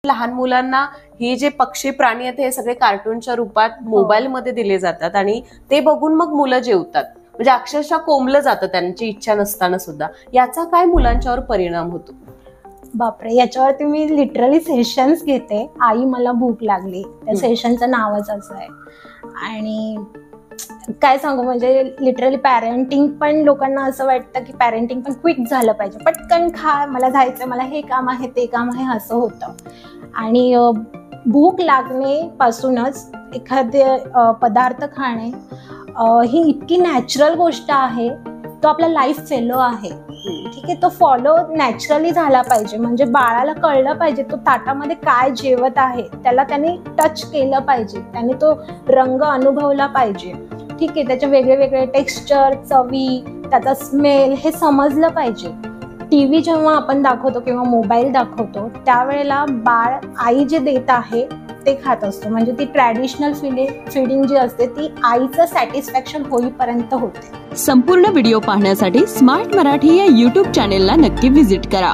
लहान मुलांना हे जे पक्षी प्राणी आहेत हे सगळे कार्टूनच्या रूपात मोबाईल मध्ये दिले जातात आणि ते बघून मग मुलं जेवतात, म्हणजे अक्षरशः कोंबलं जातं त्यांची इच्छा नसताना सुद्धा. याचा काय मुलांच्यावर परिणाम होतो? बापरे, याच्यावरती मी लिटरली सेशन्स घेते. आई मला भूक लागली, त्या सेशनचं नावच असं आहे. आणि काय सांगू, म्हणजे लिटरली पॅरेंटिंग पण लोकांना असं वाटतं की पॅरेंटिंग पण क्विक झालं पाहिजे, पटकन खा, मला जायचं, मला हे काम आहे ते काम आहे असं होतं. आणि भूक लागणेपासूनच एखादे पदार्थ खाणे ही इतकी नॅचरल गोष्ट आहे, तो आपला लाईफ फेलो आहे. ठीक आहे, तो फॉलो नॅचरली झाला पाहिजे. म्हणजे बाळाला कळलं पाहिजे तो ताटामध्ये काय जेवत आहे, त्याला त्याने टच केलं पाहिजे, त्याने तो रंग अनुभवला पाहिजे. ठीक आहे, त्याचे वेगळे वेगळे टेक्स्चर, चवी, त्याचा स्मेल हे समजलं पाहिजे. TV जेव्हा आपण दाखवतो किंवा मोबाईल दाखवतो त्यावेळेला बाळ आई जे देत आहे ते खात असतो. म्हणजे ती ट्रॅडिशनल फीडिंग जी असते ती आईचं सॅटिस्फॅक्शन होईपर्यंत होते. संपूर्ण व्हिडिओ पाहण्यासाठी स्मार्ट मराठी या YouTube चॅनेलला नक्की व्हिजिट करा.